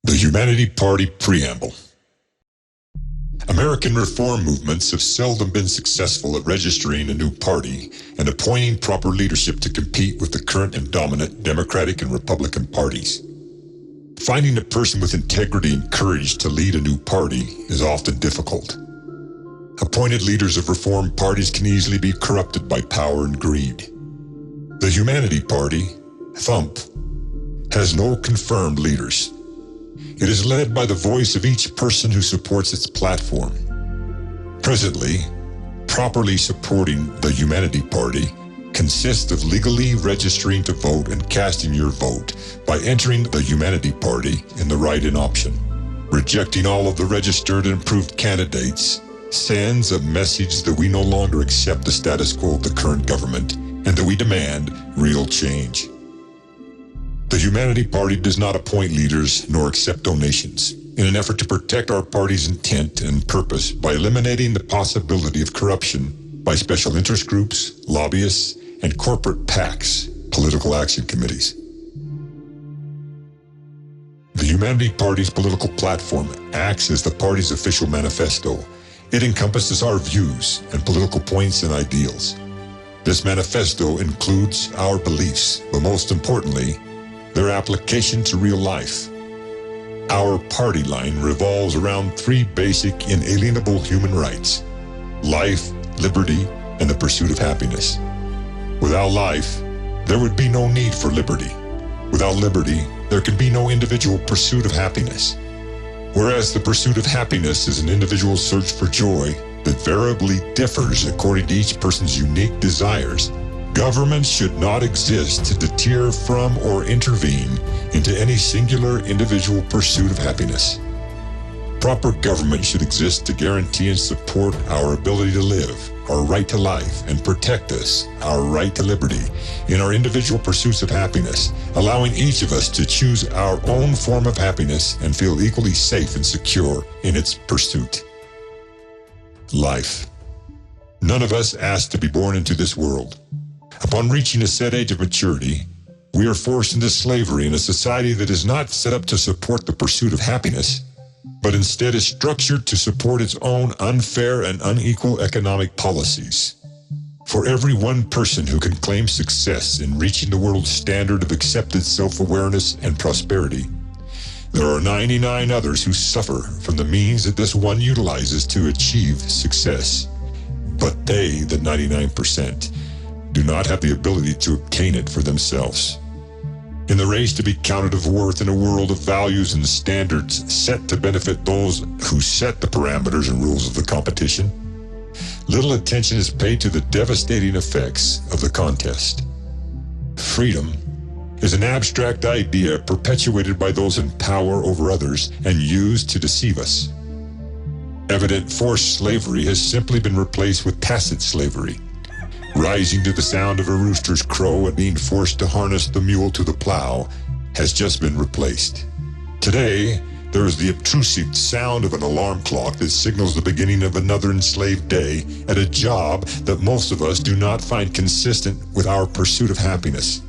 The Humanity Party Preamble. American reform movements have seldom been successful at registering a new party and appointing proper leadership to compete with the current and dominant Democratic and Republican parties. Finding a person with integrity and courage to lead a new party is often difficult. Appointed leaders of reform parties can easily be corrupted by power and greed. The Humanity Party, THumP, has no confirmed leaders. It is led by the voice of each person who supports its platform. Presently, properly supporting the Humanity Party consists of legally registering to vote and casting your vote by entering the Humanity Party in the write-in option. Rejecting all of the registered and approved candidates sends a message that we no longer accept the status quo of the current government and that we demand real change. The Humanity Party does not appoint leaders nor accept donations in an effort to protect our party's intent and purpose by eliminating the possibility of corruption by special interest groups, lobbyists, and corporate PACs, political action committees. The Humanity Party's political platform acts as the party's official manifesto. It encompasses our views and political points and ideals. This manifesto includes our beliefs, but most importantly, their application to real life. Our party line revolves around three basic inalienable human rights: life, liberty, and the pursuit of happiness. Without life, there would be no need for liberty. Without liberty, there can be no individual pursuit of happiness. Whereas the pursuit of happiness is an individual search for joy that variably differs according to each person's unique desires, government should not exist to deter from or intervene into any singular individual pursuit of happiness. Proper government should exist to guarantee and support our ability to live, our right to life, and protect us, our right to liberty, in our individual pursuits of happiness, allowing each of us to choose our own form of happiness and feel equally safe and secure in its pursuit. Life. None of us asked to be born into this world. Upon reaching a set age of maturity, we are forced into slavery in a society that is not set up to support the pursuit of happiness, but instead is structured to support its own unfair and unequal economic policies. For every one person who can claim success in reaching the world's standard of accepted self-awareness and prosperity, there are 99 others who suffer from the means that this one utilizes to achieve success. But they, the 99%, do not have the ability to obtain it for themselves. In the race to be counted of worth in a world of values and standards set to benefit those who set the parameters and rules of the competition, little attention is paid to the devastating effects of the contest. Freedom is an abstract idea perpetuated by those in power over others and used to deceive us. Evident forced slavery has simply been replaced with tacit slavery. Rising to the sound of a rooster's crow and being forced to harness the mule to the plow has just been replaced. Today, there is the obtrusive sound of an alarm clock that signals the beginning of another enslaved day at a job that most of us do not find consistent with our pursuit of happiness.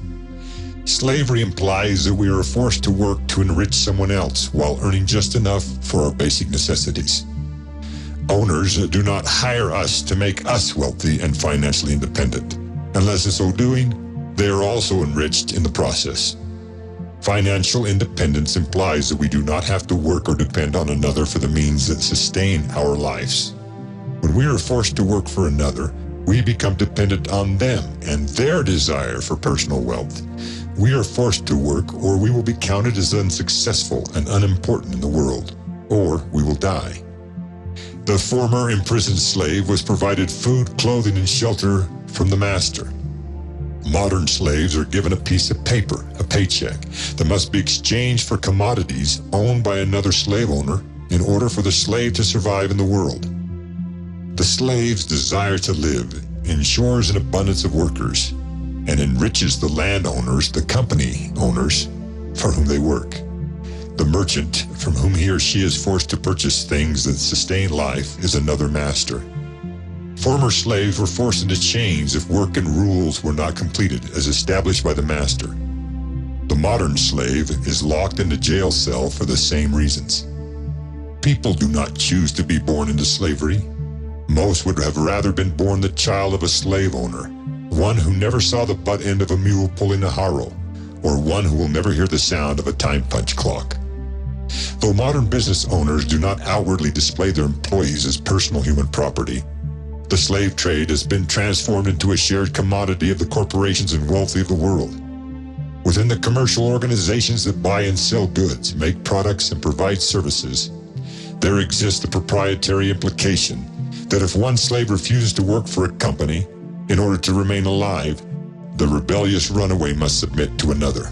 Slavery implies that we are forced to work to enrich someone else while earning just enough for our basic necessities. Owners do not hire us to make us wealthy and financially independent. Unless in so doing, they are also enriched in the process. Financial independence implies that we do not have to work or depend on another for the means that sustain our lives. When we are forced to work for another, we become dependent on them and their desire for personal wealth. We are forced to work, or we will be counted as unsuccessful and unimportant in the world, or we will die. The former imprisoned slave was provided food, clothing, and shelter from the master. Modern slaves are given a piece of paper, a paycheck, that must be exchanged for commodities owned by another slave owner in order for the slave to survive in the world. The slave's desire to live ensures an abundance of workers and enriches the landowners, the company owners, for whom they work. The merchant, from whom he or she is forced to purchase things that sustain life, is another master. Former slaves were forced into chains if work and rules were not completed as established by the master. The modern slave is locked in a jail cell for the same reasons. People do not choose to be born into slavery. Most would have rather been born the child of a slave owner, one who never saw the butt end of a mule pulling a harrow, or one who will never hear the sound of a time punch clock. Though modern business owners do not outwardly display their employees as personal human property, the slave trade has been transformed into a shared commodity of the corporations and wealthy of the world. Within the commercial organizations that buy and sell goods, make products, and provide services, there exists the proprietary implication that if one slave refuses to work for a company in order to remain alive, the rebellious runaway must submit to another.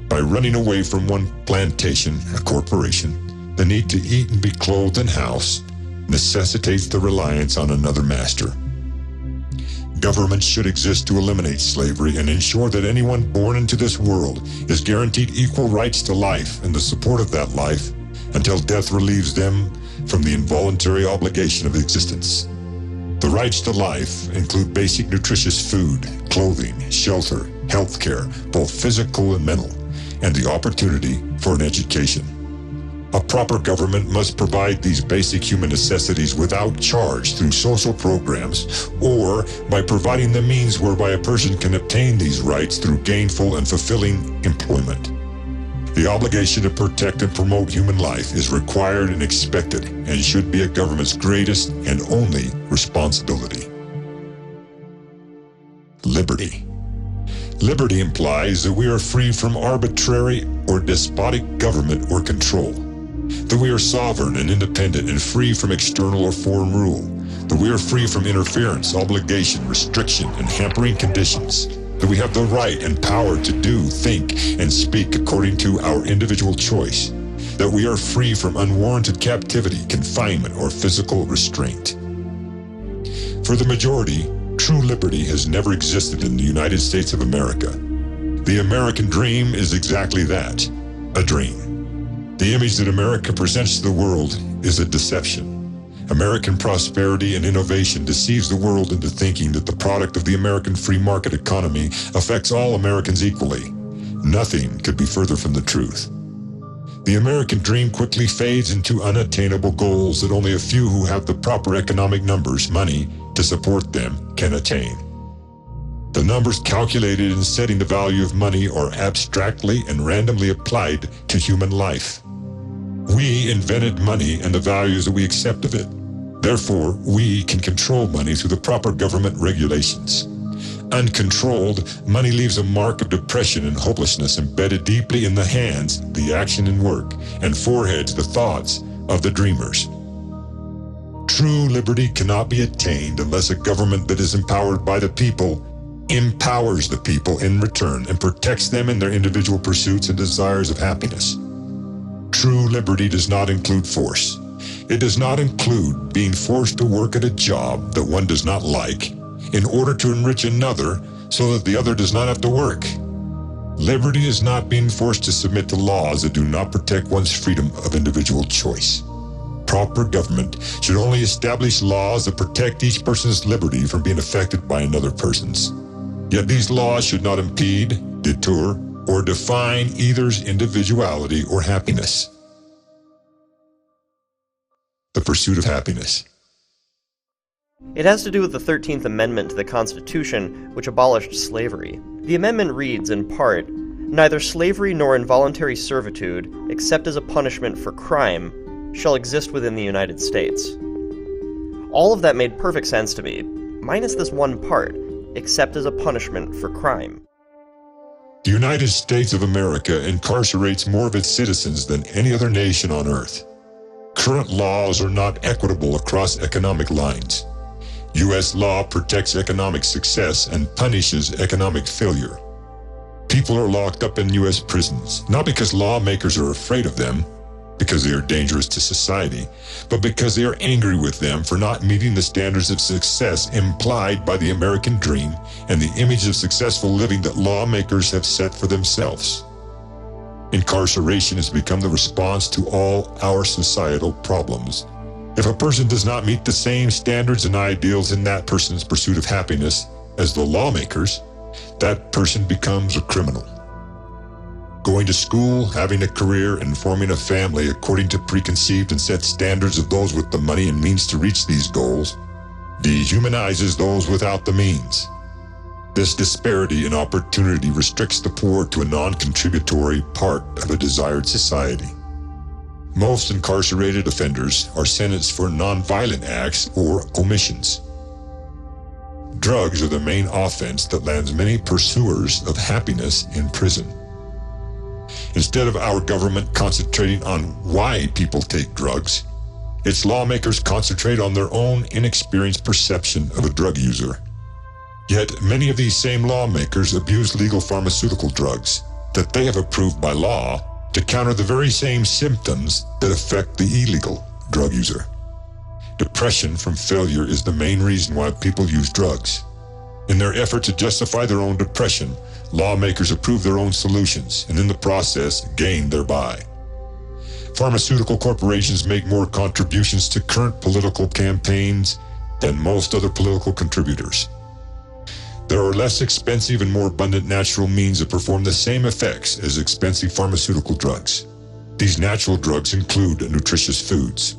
By running away from one plantation, a corporation, the need to eat and be clothed and housed necessitates the reliance on another master. Governments should exist to eliminate slavery and ensure that anyone born into this world is guaranteed equal rights to life and the support of that life until death relieves them from the involuntary obligation of existence. The rights to life include basic nutritious food, clothing, shelter, health care, both physical and mental, and the opportunity for an education. A proper government must provide these basic human necessities without charge through social programs or by providing the means whereby a person can obtain these rights through gainful and fulfilling employment. The obligation to protect and promote human life is required and expected and should be a government's greatest and only responsibility. Liberty. Liberty implies that we are free from arbitrary or despotic government or control, that we are sovereign and independent and free from external or foreign rule, that we are free from interference, obligation, restriction, and hampering conditions, that we have the right and power to do, think, and speak according to our individual choice, that we are free from unwarranted captivity, confinement, or physical restraint. For the majority, true liberty has never existed in the United States of America. The American dream is exactly that, a dream. The image that America presents to the world is a deception. American prosperity and innovation deceives the world into thinking that the product of the American free market economy affects all Americans equally. Nothing could be further from the truth. The American dream quickly fades into unattainable goals that only a few who have the proper economic numbers, money, to support them can attain. The numbers calculated in setting the value of money are abstractly and randomly applied to human life. We invented money and the values that we accept of it. Therefore, we can control money through the proper government regulations. Uncontrolled, money leaves a mark of depression and hopelessness embedded deeply in the hands, the action and work, and foreheads, the thoughts of the dreamers. True liberty cannot be attained unless a government that is empowered by the people empowers the people in return and protects them in their individual pursuits and desires of happiness. True liberty does not include force. It does not include being forced to work at a job that one does not like in order to enrich another so that the other does not have to work. Liberty is not being forced to submit to laws that do not protect one's freedom of individual choice. Proper government should only establish laws that protect each person's liberty from being affected by another person's. Yet these laws should not impede, deter, or define either's individuality or happiness. The pursuit of happiness. It has to do with the 13th Amendment to the Constitution, which abolished slavery. The amendment reads, in part, "Neither slavery nor involuntary servitude, except as a punishment for crime, shall exist within the United States." All of that made perfect sense to me, minus this one part, except as a punishment for crime. The United States of America incarcerates more of its citizens than any other nation on earth. Current laws are not equitable across economic lines. U.S. law protects economic success and punishes economic failure. People are locked up in U.S. prisons, not because lawmakers are afraid of them, because they are dangerous to society, but because they are angry with them for not meeting the standards of success implied by the American dream and the image of successful living that lawmakers have set for themselves. Incarceration has become the response to all our societal problems. If a person does not meet the same standards and ideals in that person's pursuit of happiness as the lawmakers, that person becomes a criminal. going to school, having a career, and forming a family according to preconceived and set standards of those with the money and means to reach these goals, dehumanizes those without the means. This disparity in opportunity restricts the poor to a non-contributory part of a desired society. Most incarcerated offenders are sentenced for non-violent acts or omissions. Drugs are the main offense that lands many pursuers of happiness in prison. Instead of our government concentrating on why people take drugs, its lawmakers concentrate on their own inexperienced perception of a drug user. Yet many of these same lawmakers abuse legal pharmaceutical drugs that they have approved by law to counter the very same symptoms that affect the illegal drug user. Depression from failure is the main reason why people use drugs. In their effort to justify their own depression, lawmakers approve their own solutions and in the process gain thereby. Pharmaceutical corporations make more contributions to current political campaigns than most other political contributors. There are less expensive and more abundant natural means that perform the same effects as expensive pharmaceutical drugs. These natural drugs include nutritious foods.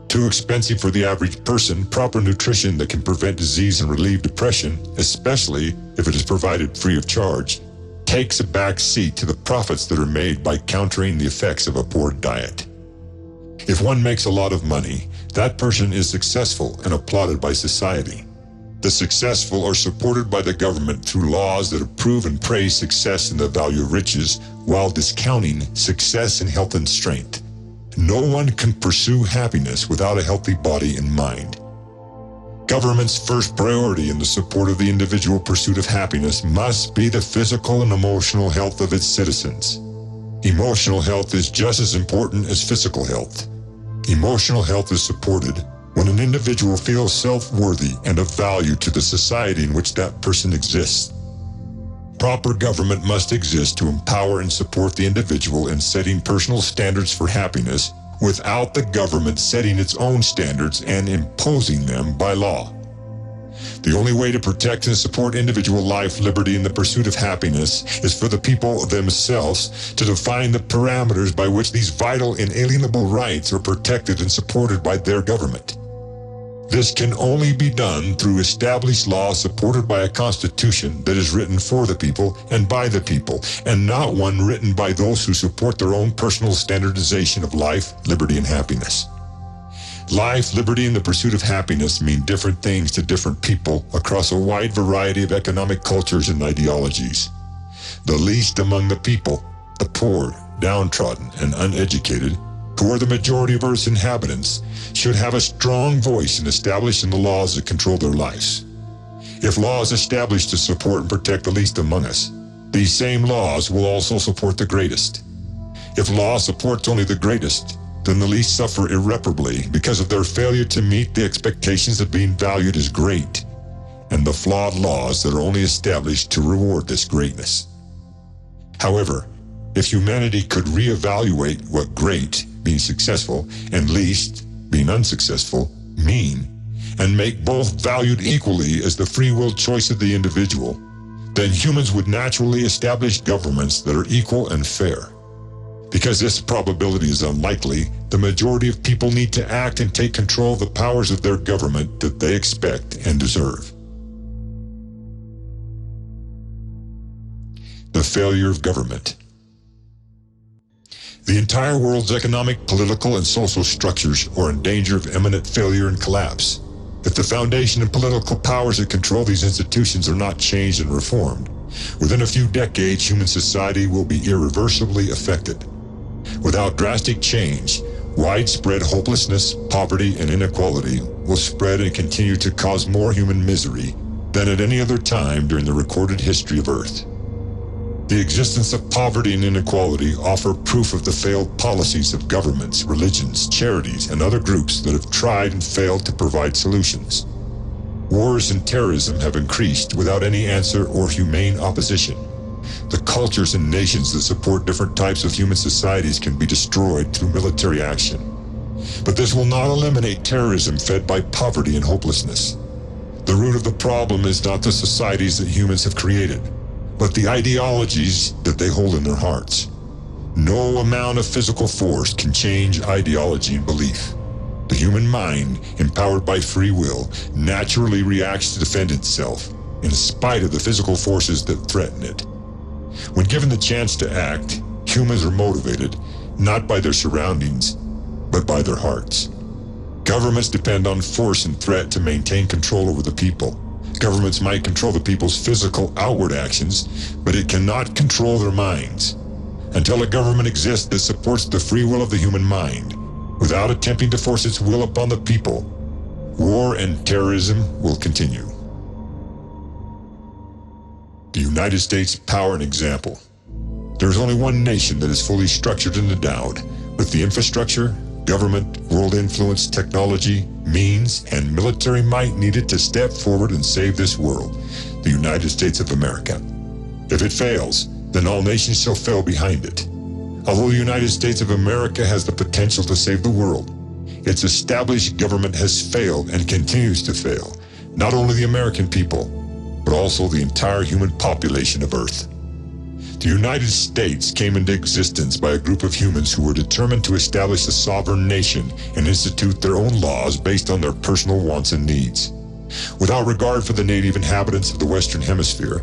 Too expensive for the average person, proper nutrition that can prevent disease and relieve depression, especially if it is provided free of charge, takes a back seat to the profits that are made by countering the effects of a poor diet. If one makes a lot of money, that person is successful and applauded by society. The successful are supported by the government through laws that approve and praise success and the value of riches, while discounting success in health and strength. No one can pursue happiness without a healthy body and mind. Government's first priority in the support of the individual pursuit of happiness must be the physical and emotional health of its citizens. Emotional health is just as important as physical health. Emotional health is supported when an individual feels self-worthy and of value to the society in which that person exists. Proper government must exist to empower and support the individual in setting personal standards for happiness without the government setting its own standards and imposing them by law. The only way to protect and support individual life, liberty, and the pursuit of happiness is for the people themselves to define the parameters by which these vital, inalienable rights are protected and supported by their government. This can only be done through established law supported by a constitution that is written for the people and by the people, and not one written by those who support their own personal standardization of life, liberty, and happiness. Life, liberty, and the pursuit of happiness mean different things to different people across a wide variety of economic cultures and ideologies. The least among the people, the poor, downtrodden, and uneducated, who are the majority of Earth's inhabitants, should have a strong voice in establishing the laws that control their lives. If laws established to support and protect the least among us, these same laws will also support the greatest. If law supports only the greatest, then the least suffer irreparably because of their failure to meet the expectations of being valued as great, and the flawed laws that are only established to reward this greatness. However, if humanity could reevaluate what great, being successful, and least, being unsuccessful, mean, and make both valued equally as the free will choice of the individual, then humans would naturally establish governments that are equal and fair. Because this probability is unlikely, the majority of people need to act and take control of the powers of their government that they expect and deserve. The failure of government. The entire world's economic, political, and social structures are in danger of imminent failure and collapse. If the foundation and political powers that control these institutions are not changed and reformed, within a few decades human society will be irreversibly affected. Without drastic change, widespread hopelessness, poverty, and inequality will spread and continue to cause more human misery than at any other time during the recorded history of Earth. The existence of poverty and inequality offer proof of the failed policies of governments, religions, charities, and other groups that have tried and failed to provide solutions. Wars and terrorism have increased without any answer or humane opposition. The cultures and nations that support different types of human societies can be destroyed through military action. But this will not eliminate terrorism fed by poverty and hopelessness. The root of the problem is not the societies that humans have created, but the ideologies that they hold in their hearts. No amount of physical force can change ideology and belief. The human mind, empowered by free will, naturally reacts to defend itself, in spite of the physical forces that threaten it. When given the chance to act, humans are motivated, not by their surroundings, but by their hearts. Governments depend on force and threat to maintain control over the people. Governments might control the people's physical outward actions, but it cannot control their minds. Until a government exists that supports the free will of the human mind, without attempting to force its will upon the people, war and terrorism will continue. The United States power and example. There is only one nation that is fully structured and endowed with the infrastructure, government, world influence, technology, means, and military might needed to step forward and save this world, the United States of America. If it fails, then all nations shall fail behind it. Although the United States of America has the potential to save the world, its established government has failed and continues to fail, not only the American people, but also the entire human population of Earth. The United States came into existence by a group of humans who were determined to establish a sovereign nation and institute their own laws based on their personal wants and needs. Without regard for the native inhabitants of the Western Hemisphere,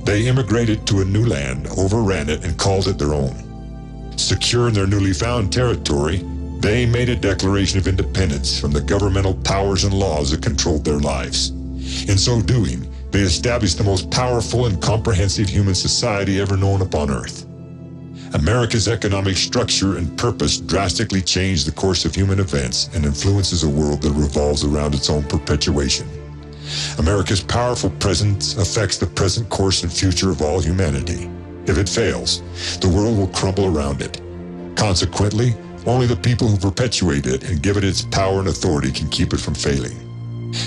they immigrated to a new land, overran it, and called it their own. Secure in their newly found territory, they made a declaration of independence from the governmental powers and laws that controlled their lives. In so doing, they established the most powerful and comprehensive human society ever known upon Earth. America's economic structure and purpose drastically changed the course of human events and influences a world that revolves around its own perpetuation. America's powerful presence affects the present course and future of all humanity. If it fails, the world will crumble around it. Consequently, only the people who perpetuate it and give it its power and authority can keep it from failing.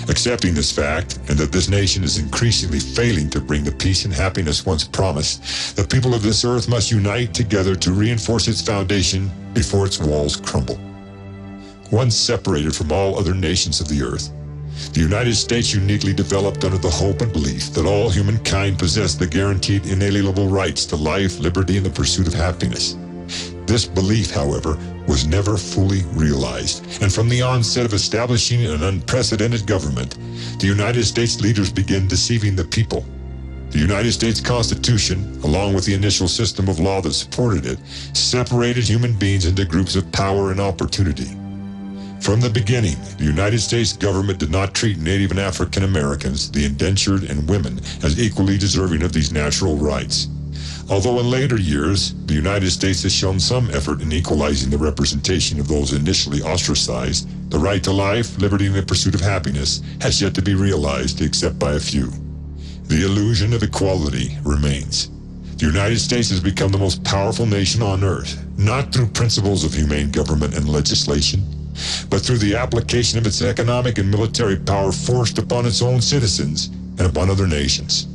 Accepting this fact, and that this nation is increasingly failing to bring the peace and happiness once promised, the people of this earth must unite together to reinforce its foundation before its walls crumble. Once separated from all other nations of the earth, the United States uniquely developed under the hope and belief that all humankind possessed the guaranteed inalienable rights to life, liberty, and the pursuit of happiness. This belief, however, was never fully realized, and from the onset of establishing an unprecedented government, the United States leaders began deceiving the people. The United States Constitution, along with the initial system of law that supported it, separated human beings into groups of power and opportunity. From the beginning, the United States government did not treat Native and African Americans, the indentured, and women as equally deserving of these natural rights. Although in later years, the United States has shown some effort in equalizing the representation of those initially ostracized, the right to life, liberty, and the pursuit of happiness has yet to be realized except by a few. The illusion of equality remains. The United States has become the most powerful nation on earth, not through principles of humane government and legislation, but through the application of its economic and military power forced upon its own citizens and upon other nations.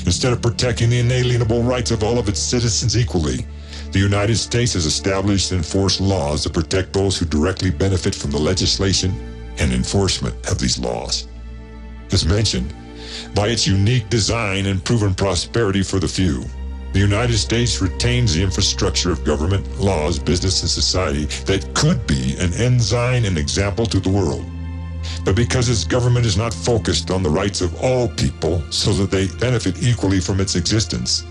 Instead of protecting the inalienable rights of all of its citizens equally, the United States has established and enforced laws that protect those who directly benefit from the legislation and enforcement of these laws. As mentioned, by its unique design and proven prosperity for the few, the United States retains the infrastructure of government, laws, business, and society that could be an ensign and example to the world. But because its government is not focused on the rights of all people so that they benefit equally from its existence,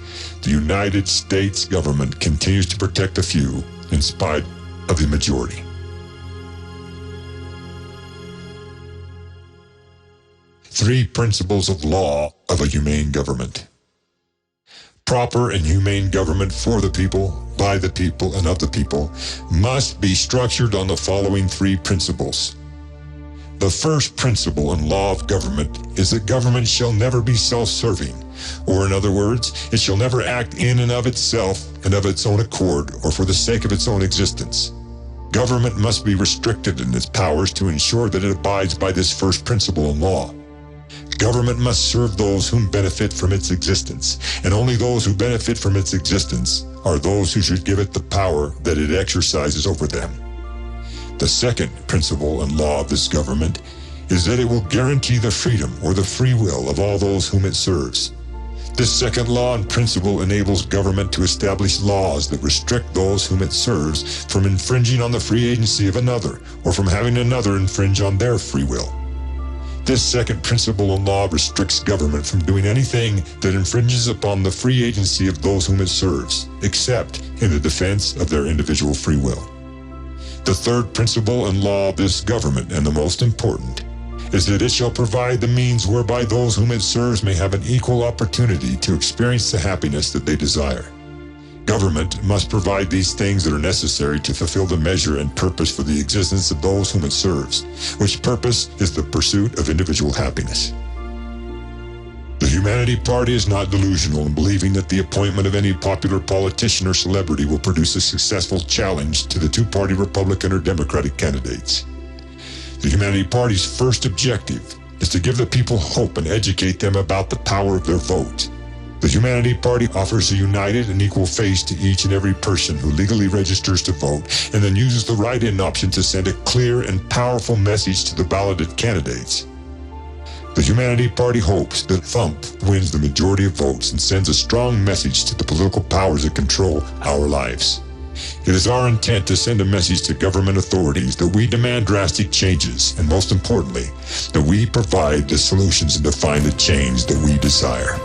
the United States government continues to protect the few in spite of the majority. Three principles of law of a humane government. Proper and humane government for the people, by the people, and of the people must be structured on the following three principles. The first principle and law of government is that government shall never be self-serving, or in other words, it shall never act in and of itself and of its own accord or for the sake of its own existence. Government must be restricted in its powers to ensure that it abides by this first principle and law. Government must serve those whom benefit from its existence, and only those who benefit from its existence are those who should give it the power that it exercises over them. The second principle and law of this government is that it will guarantee the freedom or the free will of all those whom it serves. This second law and principle enables government to establish laws that restrict those whom it serves from infringing on the free agency of another, or from having another infringe on their free will. This second principle and law restricts government from doing anything that infringes upon the free agency of those whom it serves, except in the defense of their individual free will. The third principle and law of this government, and the most important, is that it shall provide the means whereby those whom it serves may have an equal opportunity to experience the happiness that they desire. Government must provide these things that are necessary to fulfill the measure and purpose for the existence of those whom it serves, which purpose is the pursuit of individual happiness. The Humanity Party is not delusional in believing that the appointment of any popular politician or celebrity will produce a successful challenge to the two-party Republican or Democratic candidates. The Humanity Party's first objective is to give the people hope and educate them about the power of their vote. The Humanity Party offers a united and equal face to each and every person who legally registers to vote and then uses the write-in option to send a clear and powerful message to the balloted candidates. The Humanity Party hopes that THumP wins the majority of votes and sends a strong message to the political powers that control our lives. It is our intent to send a message to government authorities that we demand drastic changes, and most importantly, that we provide the solutions and define the change that we desire.